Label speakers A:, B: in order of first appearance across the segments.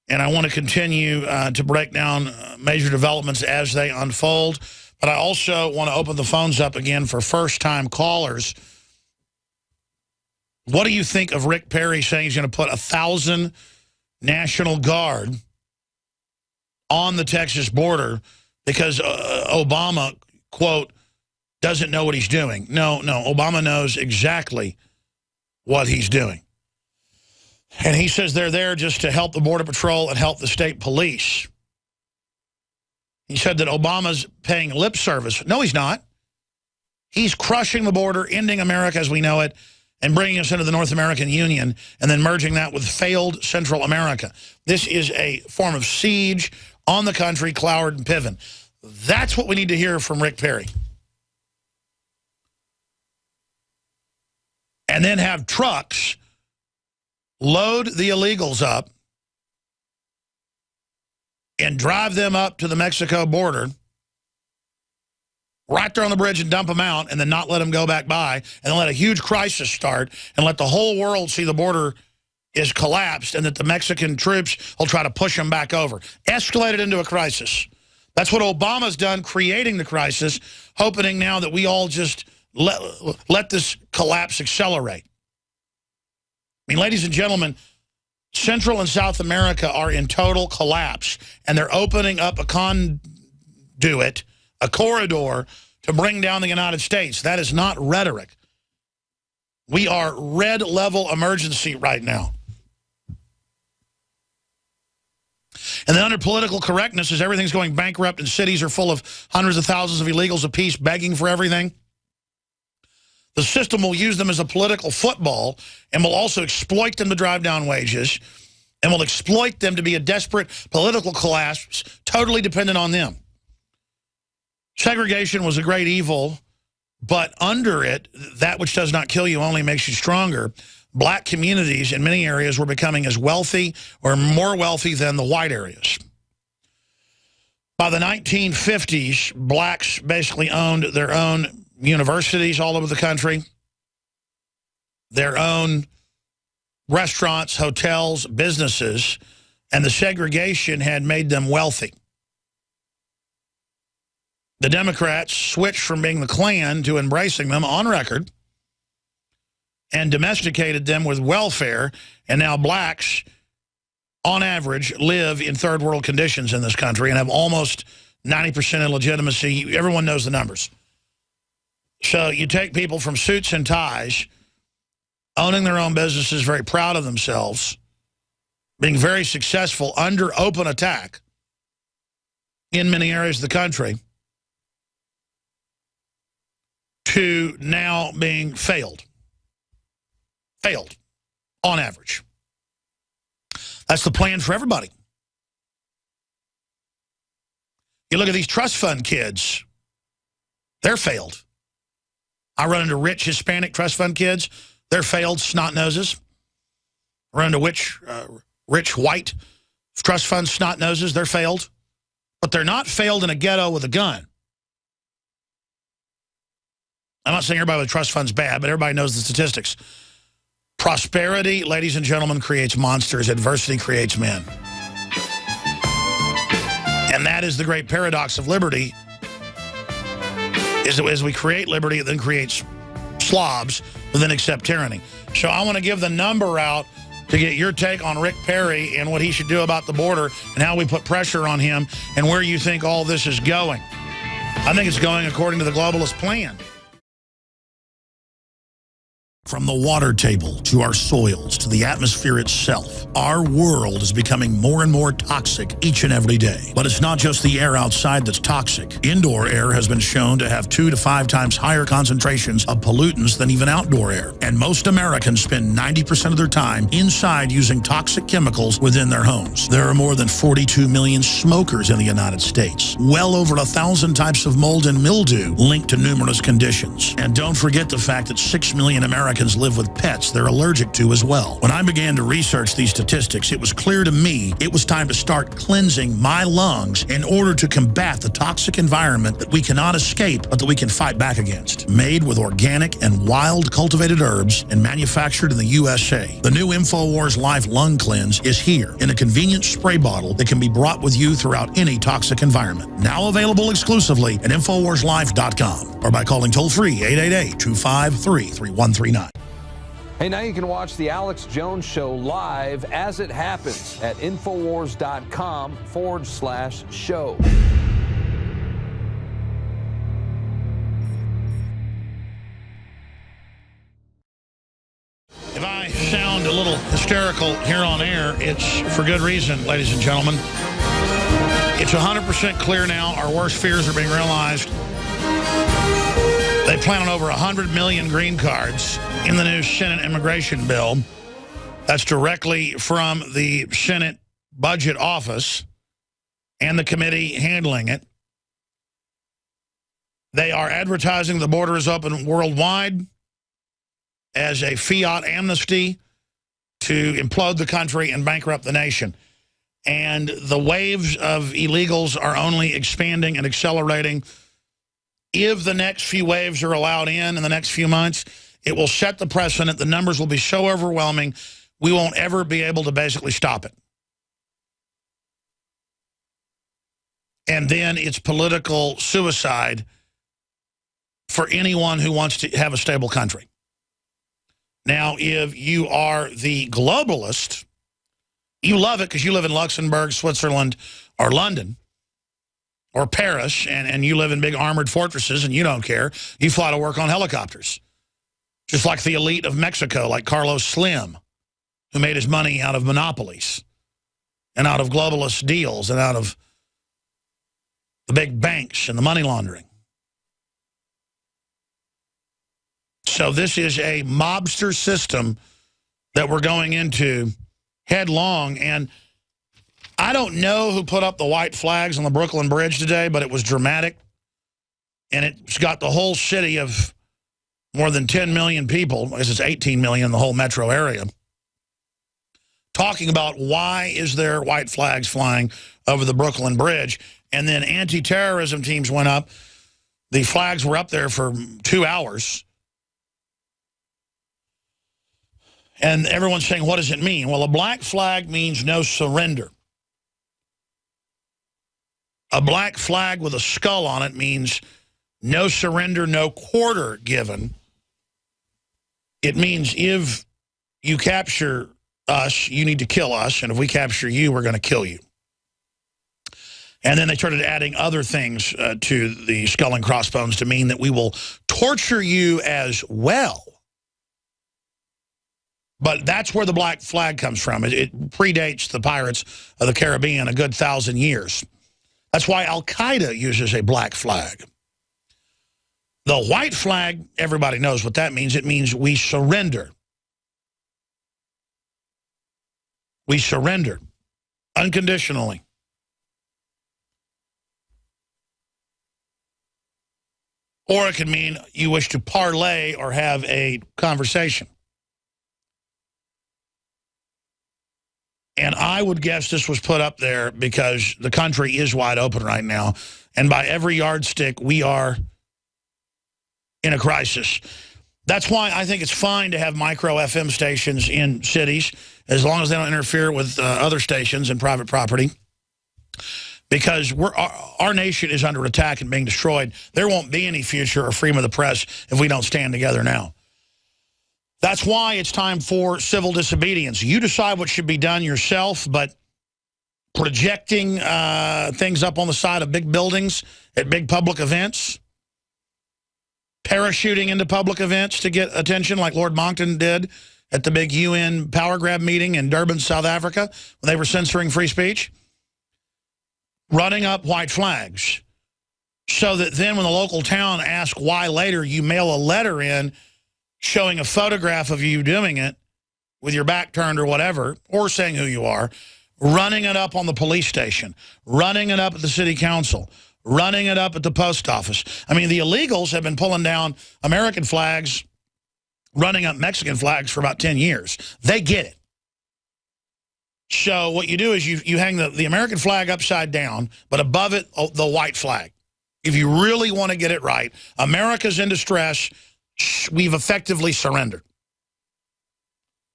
A: And I want to continue to break down major developments as they unfold. But I also want to open the phones up again for first-time callers. What do you think of Rick Perry saying he's going to put 1,000 National Guard on the Texas border because Obama, quote, doesn't know what he's doing? No, Obama knows exactly what he's doing. And he says they're there just to help the Border Patrol and help the state police. He said that Obama's paying lip service. No, he's not. He's crushing the border, ending America as we know it, and bringing us into the North American Union, and then merging that with failed Central America. This is a form of siege on the country, Cloward and Piven. That's what we need to hear from Rick Perry. And then have trucks load the illegals up and drive them up to the Mexico border, right there on the bridge, and dump them out, and then not let them go back by, and then let a huge crisis start, and let the whole world see the border is collapsed, and that the Mexican troops will try to push them back over. Escalate it into a crisis. That's what Obama's done, creating the crisis, hoping now that we all just let this collapse accelerate. I mean, ladies and gentlemen, Central and South America are in total collapse, and they're opening up a conduit, a corridor, to bring down the United States. That is not rhetoric. We are red-level emergency right now. And then under political correctness, as everything's going bankrupt and cities are full of hundreds of thousands of illegals apiece begging for everything, the system will use them as a political football and will also exploit them to drive down wages and will exploit them to be a desperate political class totally dependent on them. Segregation was a great evil, but under it, that which does not kill you only makes you stronger. Black communities in many areas were becoming as wealthy or more wealthy than the white areas. By the 1950s, blacks basically owned their own universities all over the country, their own restaurants, hotels, businesses, and the segregation had made them wealthy. The Democrats switched from being the Klan to embracing them on record and domesticated them with welfare, and now blacks, on average, live in third world conditions in this country and have almost 90% illegitimacy. Everyone knows the numbers. So you take people from suits and ties, owning their own businesses, very proud of themselves, being very successful under open attack in many areas of the country, to now being failed on average. That's the plan for everybody. You look at these trust fund kids, they're failed. I run into rich Hispanic trust fund kids, they're failed snot noses. I run into rich white trust fund snot noses, they're failed. But they're not failed in a ghetto with a gun. I'm not saying everybody with trust funds bad, but everybody knows the statistics. Prosperity, ladies and gentlemen, creates monsters. Adversity creates men. And that is the great paradox of liberty, is that as we create liberty, it then creates slobs who then accept tyranny. So I want to give the number out to get your take on Rick Perry and what he should do about the border and how we put pressure on him and where you think all this is going. I think it's going according to the globalist plan. From the water table to our soils to the atmosphere itself, our world is becoming more and more toxic each and every day. But it's not just the air outside that's toxic. Indoor air has been shown to have 2 to 5 times higher concentrations of pollutants than even outdoor air. And most Americans spend 90% of their time inside using toxic chemicals within their homes. There are more than 42 million smokers in the United States. Well over 1,000 types of mold and mildew linked to numerous conditions. And don't forget the fact that 6 million Americans Americans live with pets they're allergic to as well. When I began to research these statistics, it was clear to me it was time to start cleansing my lungs in order to combat the toxic environment that we cannot escape, but that we can fight back against. Made with organic and wild cultivated herbs and manufactured in the USA, the new InfoWars Life Lung Cleanse is here in a convenient spray bottle that can be brought with you throughout any toxic environment. Now available exclusively at InfoWarsLife.com or by calling toll-free 888-253-3139.
B: Hey, now you can watch the Alex Jones Show live as it happens at Infowars.com/show.
A: If I sound a little hysterical here on air, it's for good reason, ladies and gentlemen. It's 100% clear now. Our worst fears are being realized. They plan on over 100 million green cards in the new Senate immigration bill. That's directly from the Senate Budget Office and the committee handling it. They are advertising the border is open worldwide as a fiat amnesty to implode the country and bankrupt the nation. And the waves of illegals are only expanding and accelerating. If the next few waves are allowed in the next few months, it will set the precedent. The numbers will be so overwhelming, we won't ever be able to basically stop it. And then it's political suicide for anyone who wants to have a stable country. Now, if you are the globalist, you love it because you live in Luxembourg, Switzerland, or London, or Paris, and you live in big armored fortresses and you don't care. You fly to work on helicopters. Just like the elite of Mexico, like Carlos Slim, who made his money out of monopolies and out of globalist deals and out of the big banks and the money laundering. So this is a mobster system that we're going into headlong. And I don't know who put up the white flags on the Brooklyn Bridge today, but it was dramatic. And it's got the whole city of more than 10 million people, I guess it's 18 million in the whole metro area, talking about why is there white flags flying over the Brooklyn Bridge. And then anti-terrorism teams went up. The flags were up there for 2 hours. And everyone's saying, what does it mean? Well, a black flag means no surrender. A black flag with a skull on it means no surrender, no quarter given. It means if you capture us, you need to kill us. And if we capture you, we're going to kill you. And then they started adding other things to the skull and crossbones to mean that we will torture you as well. But that's where the black flag comes from. It predates the Pirates of the Caribbean a good 1,000 years. That's why Al-Qaeda uses a black flag. The white flag, everybody knows what that means. It means we surrender. We surrender unconditionally. Or it could mean you wish to parlay or have a conversation. And I would guess this was put up there because the country is wide open right now. And by every yardstick, we are in a crisis. That's why I think it's fine to have micro FM stations in cities, as long as they don't interfere with other stations and private property. Because our nation is under attack and being destroyed. There won't be any future or freedom of the press if we don't stand together now. That's why it's time for civil disobedience. You decide what should be done yourself, but projecting things up on the side of big buildings at big public events, parachuting into public events to get attention like Lord Monckton did at the big UN power grab meeting in Durban, South Africa, when they were censoring free speech, running up white flags so that then when the local town asks why later, you mail a letter in showing a photograph of you doing it with your back turned or whatever, or saying who you are, running it up on the police station, running it up at the city council, running it up at the post office. I mean, the illegals have been pulling down American flags running up Mexican flags for about 10 years. They get it. So what you do is you hang the American flag upside down, but above it, the white flag. If you really want to get it right, America's in distress. We've effectively surrendered.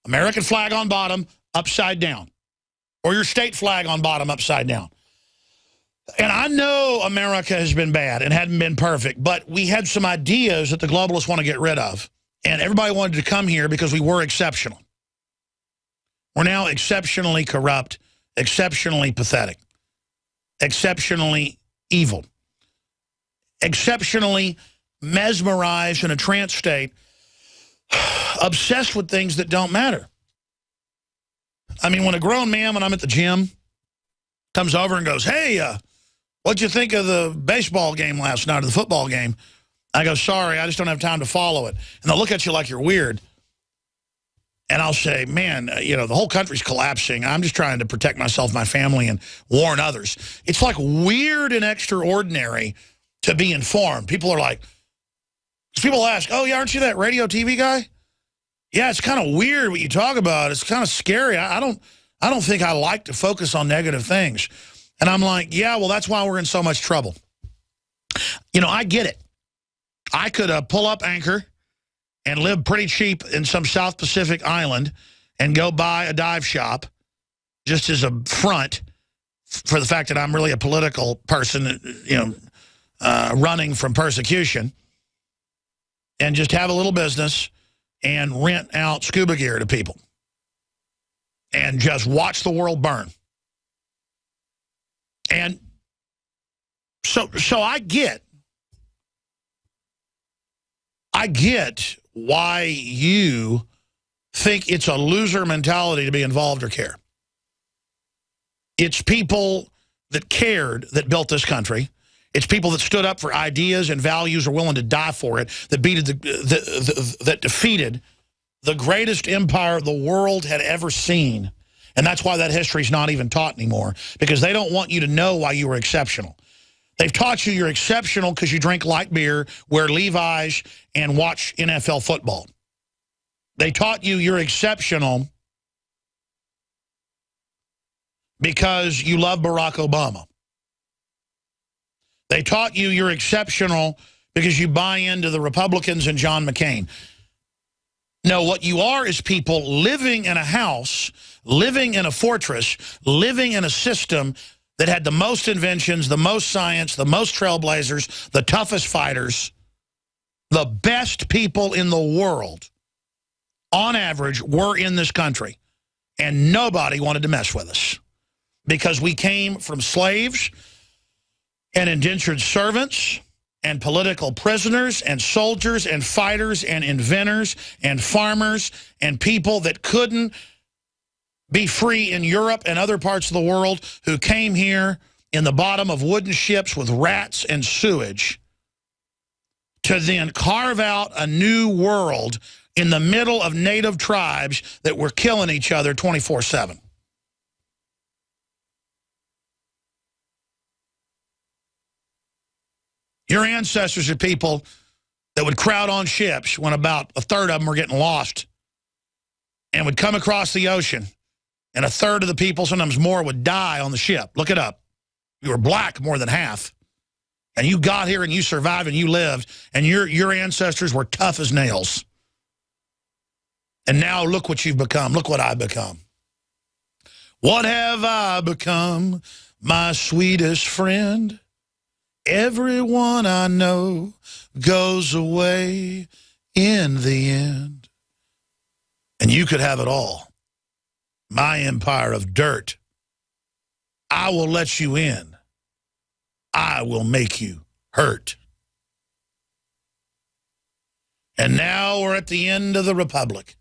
A: American flag on bottom, upside down. Or your state flag on bottom, upside down. And I know America has been bad and hadn't been perfect, but we had some ideas that the globalists want to get rid of. And everybody wanted to come here because we were exceptional. We're now exceptionally corrupt, exceptionally pathetic, exceptionally evil, exceptionally mesmerized in a trance state, obsessed with things that don't matter. I mean, when a grown man, when I'm at the gym, comes over and goes, hey, what'd you think of the baseball game last night or the football game? I go, sorry, I just don't have time to follow it. And they'll look at you like you're weird. And I'll say, man, you know, the whole country's collapsing. I'm just trying to protect myself, my family, and warn others. It's like weird and extraordinary to be informed. People are like, people ask, oh, yeah, aren't you that radio TV guy? Yeah, it's kind of weird what you talk about. It's kind of scary. I don't think I like to focus on negative things. And I'm like, yeah, well, that's why we're in so much trouble. You know, I get it. I could pull up Anchor and live pretty cheap in some South Pacific island and go buy a dive shop just as a front for the fact that I'm really a political person, you know, running from persecution, and just have a little business and rent out scuba gear to people and just watch the world burn. And so I get why you think it's a loser mentality to be involved or care. It's people that cared that built this country. It's people that stood up for ideas and values, are willing to die for it, that defeated the greatest empire the world had ever seen. And that's why that history's not even taught anymore, because they don't want you to know why you were exceptional. They've taught you you're exceptional because you drink light beer, wear Levi's, and watch NFL football. They taught you you're exceptional because you love Barack Obama. They taught you you're exceptional because you buy into the Republicans and John McCain. No, what you are is people living in a house, living in a fortress, living in a system that had the most inventions, the most science, the most trailblazers, the toughest fighters, the best people in the world, on average, were in this country. And nobody wanted to mess with us because we came from slaves and indentured servants and political prisoners and soldiers and fighters and inventors and farmers and people that couldn't be free in Europe and other parts of the world, who came here in the bottom of wooden ships with rats and sewage to then carve out a new world in the middle of native tribes that were killing each other 24/7. Your ancestors are people that would crowd on ships when about a third of them were getting lost, and would come across the ocean, and a third of the people, sometimes more, would die on the ship. Look it up. You were black more than half. And you got here and you survived and you lived, and your ancestors were tough as nails. And now look what you've become. Look what I've become. What have I become, my sweetest friend? Everyone I know goes away in the end. And you could have it all. My empire of dirt. I will let you in. I will make you hurt. And now we're at the end of the Republic.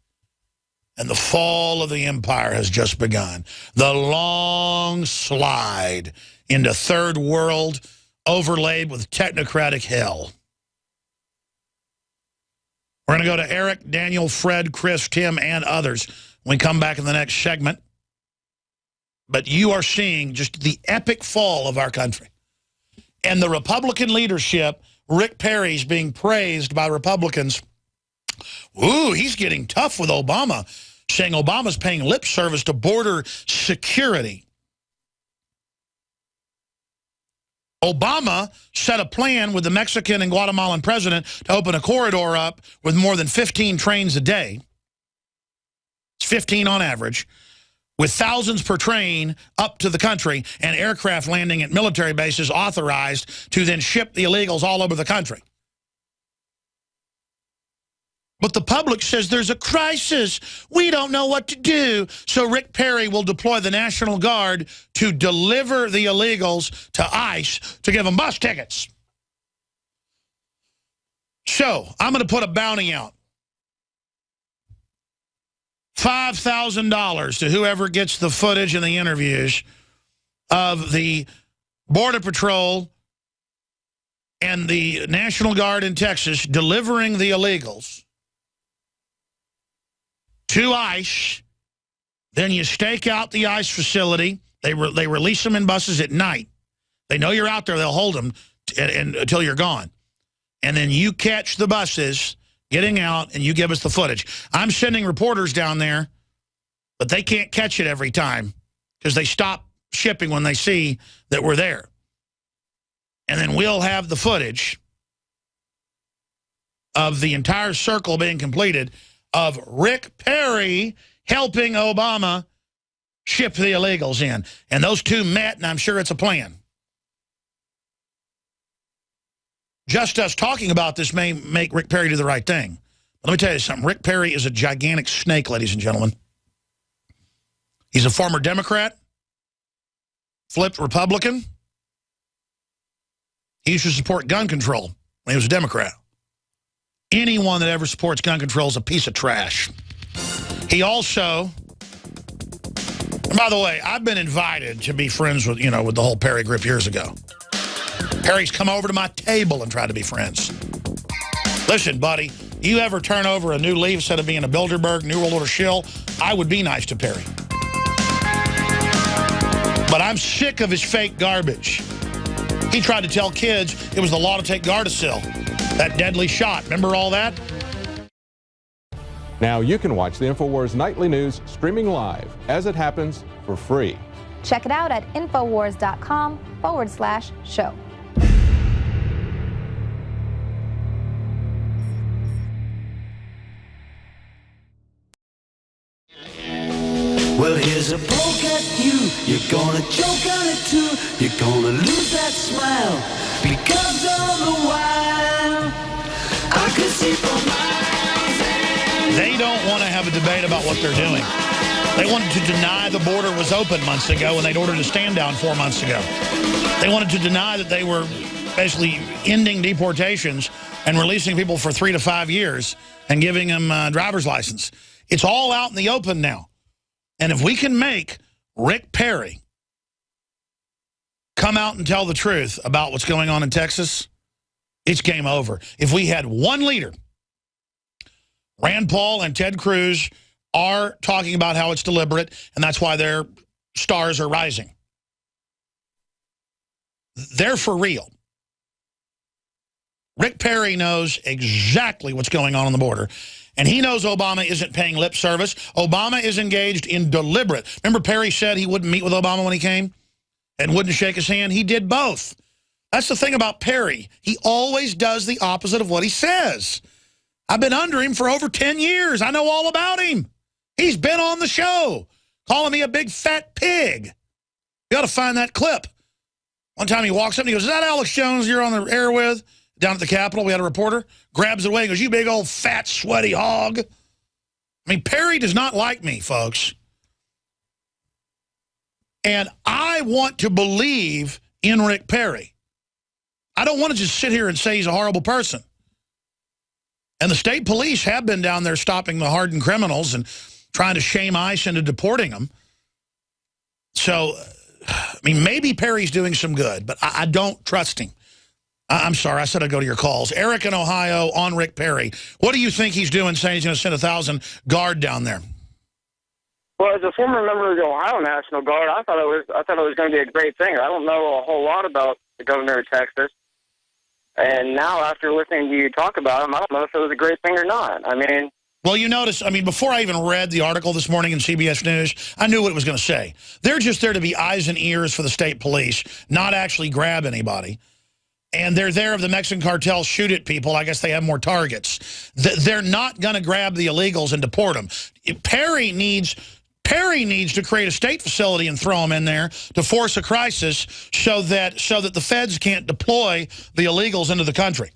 A: And the fall of the empire has just begun. The long slide into third world overlaid with technocratic hell. We're going to go to Eric, Daniel, Fred, Chris, Tim, and others when we come back in the next segment. But you are seeing just the epic fall of our country. And the Republican leadership, Rick Perry's being praised by Republicans Ooh, he's getting tough with Obama, saying Obama's paying lip service to border security. Obama set a plan with the Mexican and Guatemalan president to open a corridor up with more than 15 trains a day. It's 15 on average, with thousands per train up to the country and aircraft landing at military bases authorized to then ship the illegals all over the country. But the public says there's a crisis. We don't know what to do. So Rick Perry will deploy the National Guard to deliver the illegals to ICE to give them bus tickets. So I'm going to put a bounty out. $5,000 to whoever gets the footage and the interviews of the Border Patrol and the National Guard in Texas delivering the illegals to ICE. Then you stake out the ICE facility. They release them in buses at night. They know you're out there. They'll hold them until you're gone. And then you catch the buses getting out, and you give us the footage. I'm sending reporters down there, but they can't catch it every time because they stop shipping when they see that we're there. And then we'll have the footage of the entire circle being completed of Rick Perry helping Obama ship the illegals in. And those two met, and I'm sure it's a plan. Just us talking about this may make Rick Perry do the right thing. But let me tell you something. Rick Perry is a gigantic snake, ladies and gentlemen. He's a former Democrat, flipped Republican. He used to support gun control when he was a Democrat. Anyone that ever supports gun control is a piece of trash. He also, and by the way, I've been invited to be friends with, with the whole Perry group years ago. Perry's come over to my table and tried to be friends. Listen, buddy, you ever turn over a new leaf instead of being a Bilderberg, New World Order shill, I would be nice to Perry. But I'm sick of his fake garbage. He tried to tell kids it was the law to take Gardasil. That deadly shot. Remember all that?
B: Now you can watch the InfoWars Nightly News streaming live as it happens for free.
C: Check it out at Infowars.com/show.
D: Well, here's a poke at you. You're gonna choke on it too. You're gonna lose that smile because all the while I could see for miles.
A: They don't want to have a debate about what they're doing. They wanted to deny the border was open months ago when they'd ordered a stand down 4 months ago. They wanted to deny that they were basically ending deportations and releasing people for 3 to 5 years and giving them a driver's license. It's all out in the open now. And if we can make Rick Perry come out and tell the truth about what's going on in Texas, it's game over. If we had one leader, Rand Paul and Ted Cruz are talking about how it's deliberate, and that's why their stars are rising. They're for real. Rick Perry knows exactly what's going on the border. And he knows Obama isn't paying lip service. Obama is engaged in deliberate. Remember Perry said he wouldn't meet with Obama when he came and wouldn't shake his hand? He did both. That's the thing about Perry. He always does the opposite of what he says. I've been under him for over 10 years. I know all about him. He's been on the show calling me a big fat pig. You got to find that clip. One time he walks up and he goes, "Is that Alex Jones you're on the air with?" Down at the Capitol, we had a reporter, grabs it away and goes, "You big old fat sweaty hog." I mean, Perry does not like me, folks. And I want to believe in Rick Perry. I don't want to just sit here and say he's a horrible person. And the state police have been down there stopping the hardened criminals and trying to shame ICE into deporting them. So, I mean, maybe Perry's doing some good, but I don't trust him. I'm sorry, I said I'd go to your calls. Eric in Ohio on Rick Perry. What do you think he's doing saying he's going to send 1,000 guard down there?
E: Well, as a former member of the Ohio National Guard, I thought it was going to be a great thing. I don't know a whole lot about the governor of Texas. And now, after listening to you talk about them, I don't know if it was a great thing or not. I mean...
A: Well, you notice, I mean, before I even read the article this morning in CBS News, I knew what it was going to say. They're just there to be eyes and ears for the state police, not actually grab anybody. And they're there if the Mexican cartel shoot at people. I guess they have more targets. They're not going to grab the illegals and deport them. Perry needs to create a state facility and throw them in there to force a crisis so that the feds can't deploy the illegals into the country.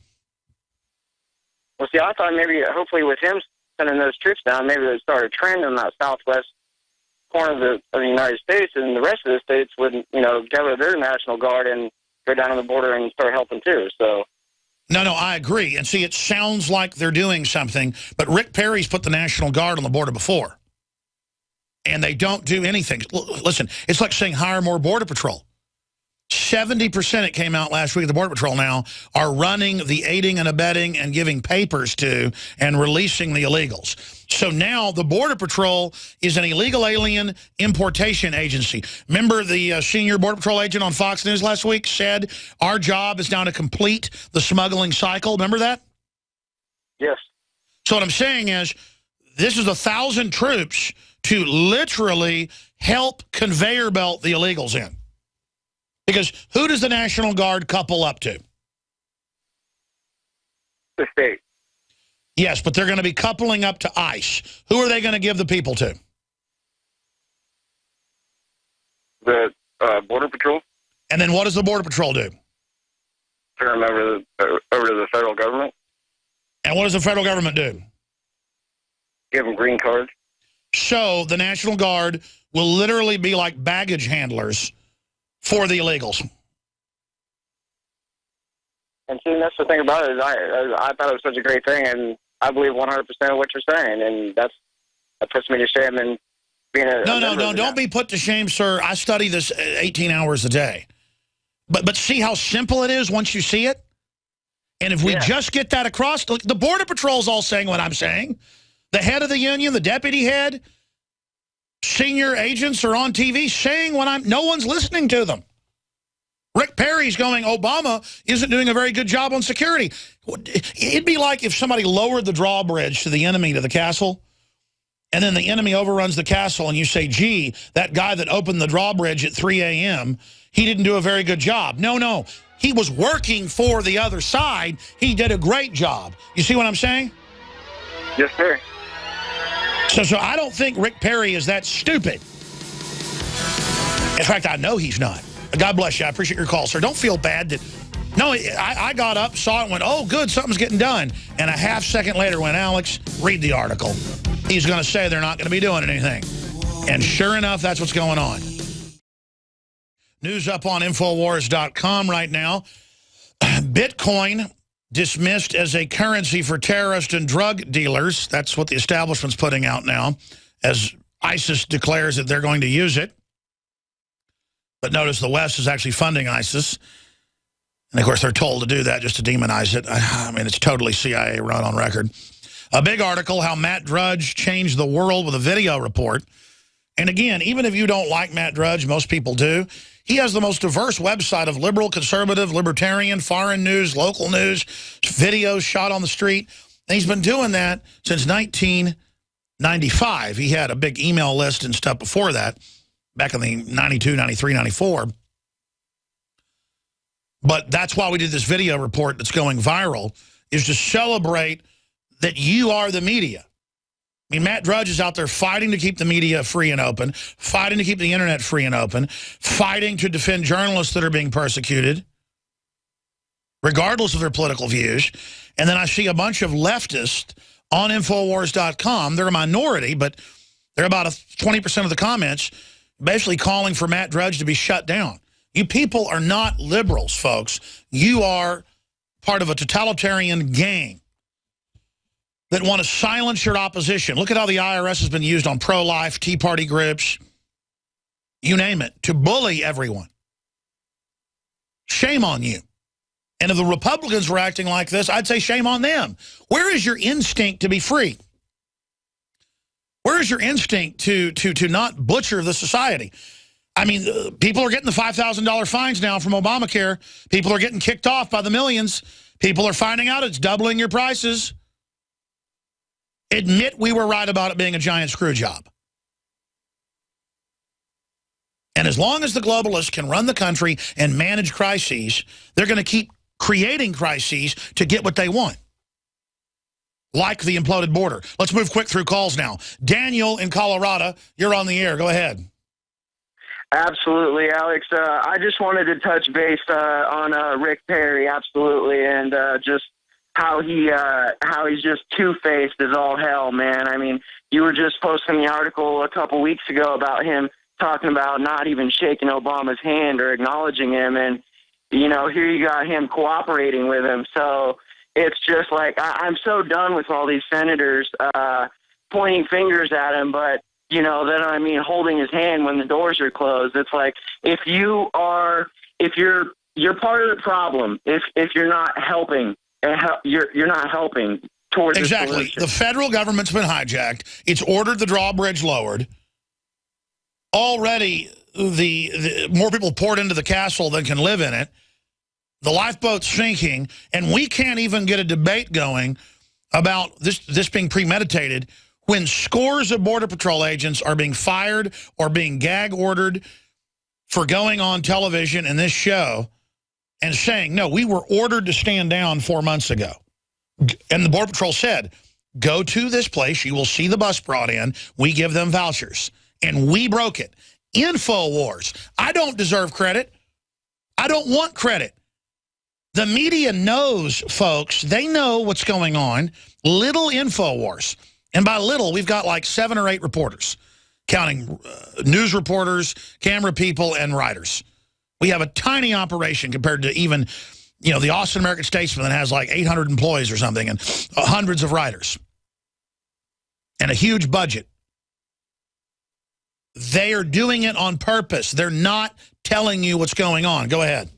E: Well, see, I thought maybe, hopefully with him sending those troops down, maybe they'd start a trend in that southwest corner of the United States, and the rest of the states would, you know, gather their National Guard and go down to the border and start helping too. So.
A: No, I agree. And see, it sounds like they're doing something, but Rick Perry's put the National Guard on the border before. And they don't do anything. Listen, it's like saying hire more Border Patrol. 70%, it came out last week of the Border Patrol now, are running the aiding and abetting and giving papers to and releasing the illegals. So now the Border Patrol is an illegal alien importation agency. Remember the senior Border Patrol agent on Fox News last week said our job is now to complete the smuggling cycle. Remember that?
E: Yes.
A: So what I'm saying is this is 1,000 troops to literally help conveyor belt the illegals in. Because who does the National Guard couple up to?
E: The state.
A: Yes, but they're going to be coupling up to ICE. Who are they going to give the people to?
E: The Border Patrol.
A: And then what does the Border Patrol do?
E: Turn them over to the federal government.
A: And what does the federal government do?
E: Give them green cards.
A: So the National Guard will literally be like baggage handlers for the illegals.
E: And see, that's the thing about it is I thought it was such a great thing, and I believe 100% of what you're saying, and that puts me to shame in being a...
A: No, don't be put to shame, sir. I study this 18 hours a day. But see how simple it is once you see it? And if we just get that across, the Border Patrol's all saying what I'm saying. The head of the union, the deputy head, senior agents are on TV saying what no one's listening to them. Rick Perry's going, Obama isn't doing a very good job on security. It'd be like if somebody lowered the drawbridge to the enemy to the castle, and then the enemy overruns the castle, and you say, gee, that guy that opened the drawbridge at 3 a.m., he didn't do a very good job. No. He was working for the other side. He did a great job. You see what I'm saying?
E: Yes, sir.
A: So I don't think Rick Perry is that stupid. In fact, I know he's not. God bless you. I appreciate your call, sir. Don't feel bad that... No, I got up, saw it, and went, oh, good, something's getting done. And a half second later went, Alex, read the article. He's going to say they're not going to be doing anything. And sure enough, that's what's going on. News up on Infowars.com right now. Bitcoin dismissed as a currency for terrorist and drug dealers. That's what the establishment's putting out now, as ISIS declares that they're going to use it. But notice the West is actually funding ISIS. And, of course, they're told to do that just to demonize it. I mean, it's totally CIA run on record. A big article, how Matt Drudge changed the world with a video report. And, again, even if you don't like Matt Drudge, most people do, he has the most diverse website of liberal, conservative, libertarian, foreign news, local news, videos shot on the street. And he's been doing that since 1995. He had a big email list and stuff before that, back in the 92, 93, 94. But that's why we did this video report that's going viral, is to celebrate that you are the media. I mean, Matt Drudge is out there fighting to keep the media free and open, fighting to keep the internet free and open, fighting to defend journalists that are being persecuted, regardless of their political views. And then I see a bunch of leftists on Infowars.com. They're a minority, but they're about 20% of the comments, basically calling for Matt Drudge to be shut down. You people are not liberals, folks. You are part of a totalitarian gang that want to silence your opposition. Look at how the IRS has been used on pro-life, Tea Party groups, you name it, to bully everyone. Shame on you. And if the Republicans were acting like this, I'd say shame on them. Where is your instinct to be free? Where is your instinct to not butcher the society? I mean, people are getting the $5,000 fines now from Obamacare. People are getting kicked off by the millions. People are finding out it's doubling your prices. Admit we were right about it being a giant screw job. And as long as the globalists can run the country and manage crises, they're going to keep creating crises to get what they want. Like the imploded border. Let's move quick through calls now. Daniel in Colorado, you're on the air. Go ahead.
E: Absolutely, Alex. I just wanted to touch base on Rick Perry, absolutely, and just how he's just two-faced as all hell, man. I mean, you were just posting the article a couple weeks ago about him talking about not even shaking Obama's hand or acknowledging him, and, you know, here you got him cooperating with him. So it's just like I'm so done with all these senators pointing fingers at him, but you know, that I mean, holding his hand when the doors are closed. It's like if you're part of the problem. If you're not helping, you're not helping towards
A: exactly.
E: The solution.
A: The federal government's been hijacked. It's ordered the drawbridge lowered. Already, the more people poured into the castle than can live in it. The lifeboat's sinking, and we can't even get a debate going about this being premeditated. When scores of Border Patrol agents are being fired or being gag ordered for going on television in this show and saying, no, we were ordered to stand down 4 months ago. And the Border Patrol said, go to this place, you will see the bus brought in, we give them vouchers. And we broke it. InfoWars. I don't deserve credit. I don't want credit. The media knows, folks, they know what's going on. Little InfoWars. And by little, we've got like 7 or 8 reporters, counting news reporters, camera people, and writers. We have a tiny operation compared to even, you know, the Austin American Statesman that has like 800 employees or something and hundreds of writers and a huge budget. They are doing it on purpose. They're not telling you what's going on. Go ahead.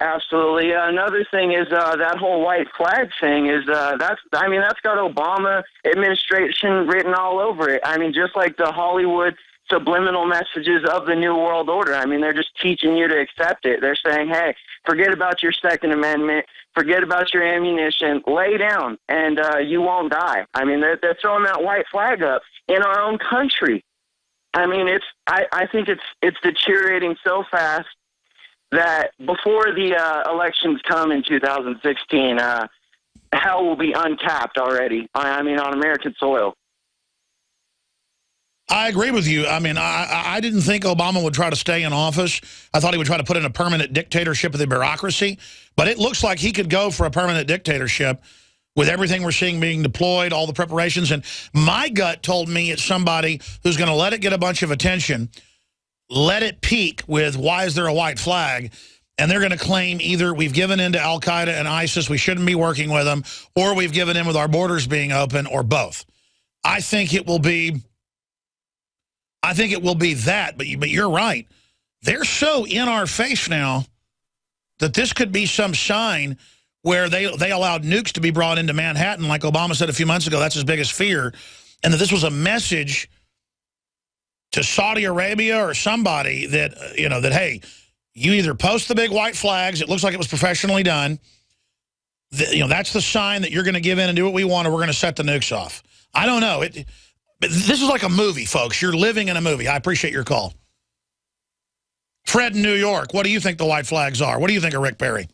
E: Absolutely. Another thing is that whole white flag thing is that's got Obama administration written all over it. I mean, just like the Hollywood subliminal messages of the New World Order. I mean, they're just teaching you to accept it. They're saying, hey, forget about your Second Amendment, forget about your ammunition, lay down, and you won't die. I mean, they're throwing that white flag up in our own country. I mean, I think it's deteriorating so fast that before the elections come in 2016, hell will be uncapped already. I mean, on American soil.
A: I agree with you. I mean, I didn't think Obama would try to stay in office. I thought he would try to put in a permanent dictatorship of the bureaucracy. But it looks like he could go for a permanent dictatorship with everything we're seeing being deployed, all the preparations. And my gut told me it's somebody who's going to let it get a bunch of attention, let it peak with why is there a white flag, and they're going to claim either we've given in to al-Qaeda and ISIS, we shouldn't be working with them, or we've given in with our borders being open, or both. I think it will be that, but you're right. They're so in our face now that this could be some sign where they allowed nukes to be brought into Manhattan, like Obama said a few months ago, that's his biggest fear, and that this was a message to Saudi Arabia or somebody that, you know, that, hey, you either post the big white flags, it looks like it was professionally done, you know, that's the sign that you're going to give in and do what we want, or we're going to set the nukes off. I don't know. This is like a movie, folks. You're living in a movie. I appreciate your call. Fred in New York, what do you think the white flags are? What do you think of Rick Perry?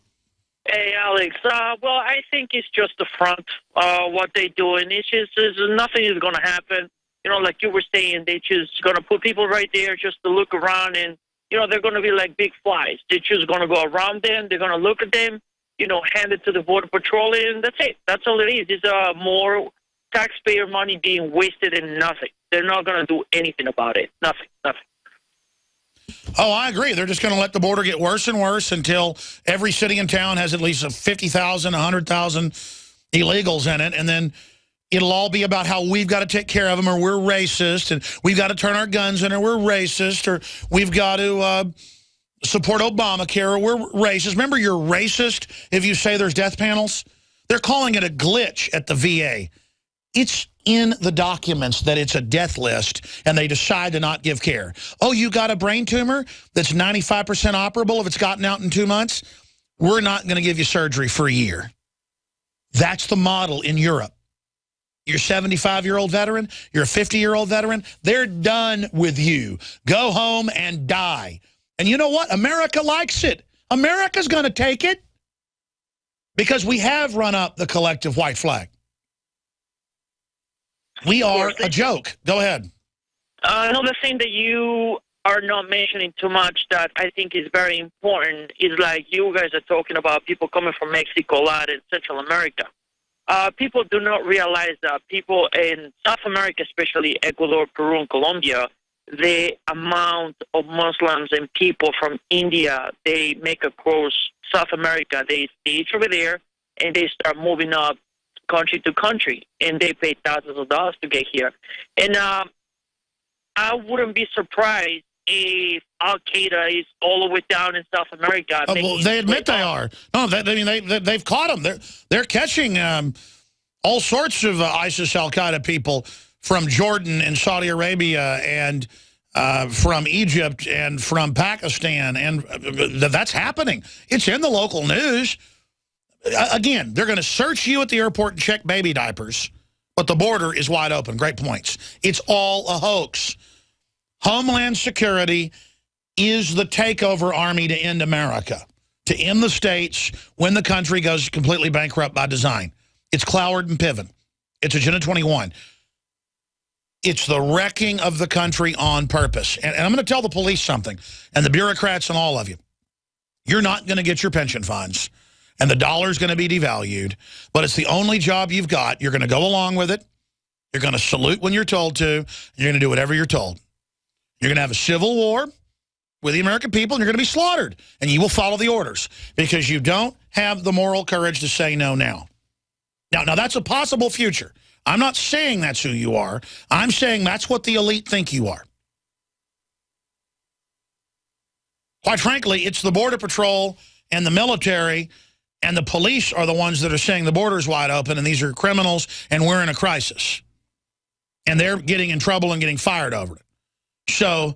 C: Hey, Alex. Well, I think it's just the front, what they're doing. It's just nothing is going to happen. You know, like you were saying, they just going to put people right there just to look around, and, you know, they're going to be like big flies. They're just going to go around them. They're going to look at them, you know, hand it to the Border Patrol, and that's it. That's all it is. It's more taxpayer money being wasted in nothing. They're not going to do anything about it. Nothing.
A: Oh, I agree. They're just going to let the border get worse and worse until every city and town has at least 50,000, 100,000 illegals in it, and then it'll all be about how we've got to take care of them, or we're racist, and we've got to turn our guns in, or we're racist, or we've got to support Obamacare, or we're racist. Remember, you're racist if you say there's death panels? They're calling it a glitch at the VA. It's in the documents that it's a death list, and they decide to not give care. Oh, you got a brain tumor that's 95% operable if it's gotten out in 2 months? we're not going to give you surgery for a year. That's the model in Europe. You're a 75-year-old veteran, you're a 50-year-old veteran, they're done with you. Go home and die. And you know what? America likes it. America's going to take it because we have run up the collective white flag. We are a joke. Go ahead.
C: Another thing that you are not mentioning too much that I think is very important is like you guys are talking about people coming from Mexico, Latin, Central America. People do not realize that people in South America, especially Ecuador, Peru, and Colombia, the amount of Muslims and people from India, they make across South America. They stage over there, and they start moving up country to country, and they pay thousands of dollars to get here. And I wouldn't be surprised if Al-Qaeda is all the way down in South America.
A: Well, they admit they are. No, they've caught them. They're catching all sorts of ISIS, Al-Qaeda people from Jordan and Saudi Arabia and from Egypt and from Pakistan. And that's happening. It's in the local news. Again, they're going to search you at the airport and check baby diapers, but the border is wide open. Great points. It's all a hoax. Homeland Security is the takeover army to end America, to end the states when the country goes completely bankrupt by design. It's Cloward and Piven. It's Agenda 21. It's the wrecking of the country on purpose. And I'm going to tell the police something, and the bureaucrats and all of you. You're not going to get your pension funds, and the dollar's going to be devalued, but it's the only job you've got. You're going to go along with it. You're going to salute when you're told to, and you're going to do whatever you're told. You're going to have a civil war with the American people, and you're going to be slaughtered. And you will follow the orders because you don't have the moral courage to say no now. Now that's a possible future. I'm not saying that's who you are. I'm saying that's what the elite think you are. Quite frankly, it's the Border Patrol and the military and the police are the ones that are saying the border's wide open and these are criminals and we're in a crisis. And they're getting in trouble and getting fired over it. So,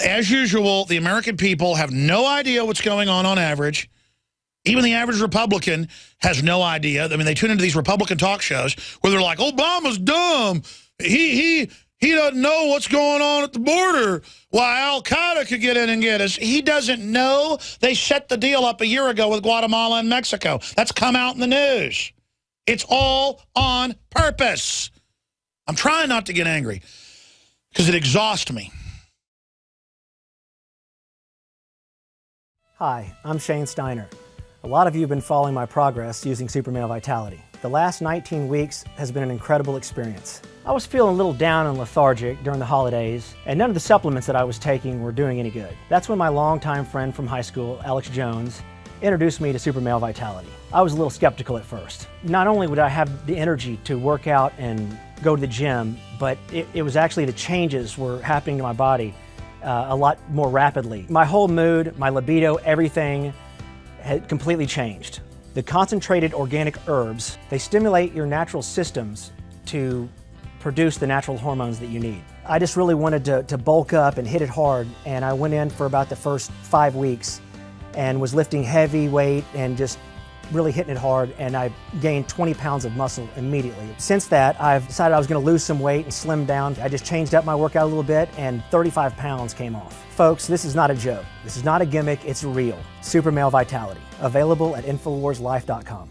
A: as usual, the American people have no idea what's going on average. Even the average Republican has no idea. I mean, they tune into these Republican talk shows where they're like, Obama's dumb. He doesn't know what's going on at the border. Why Al-Qaeda could get in and get us. He doesn't know they set the deal up a year ago with Guatemala and Mexico. That's come out in the news. It's all on purpose. I'm trying not to get angry because it exhausts me.
F: Hi, I'm Shane Steiner. A lot of you have been following my progress using Super Male Vitality. The last 19 weeks has been an incredible experience. I was feeling a little down and lethargic during the holidays, and none of the supplements that I was taking were doing any good. That's when my longtime friend from high school, Alex Jones, introduced me to Super Male Vitality. I was a little skeptical at first. Not only would I have the energy to work out and go to the gym, but it was actually the changes were happening to my body a lot more rapidly. My whole mood, my libido, everything had completely changed. The concentrated organic herbs, they stimulate your natural systems to produce the natural hormones that you need. I just really wanted to bulk up and hit it hard, and I went in for about the first 5 weeks and was lifting heavy weight and just really hitting it hard, and I gained 20 pounds of muscle immediately. Since that, I've decided I was going to lose some weight and slim down. I just changed up my workout a little bit, and 35 pounds came off. Folks, this is not a joke. This is not a gimmick, it's real. Super Male Vitality, available at InfoWarsLife.com.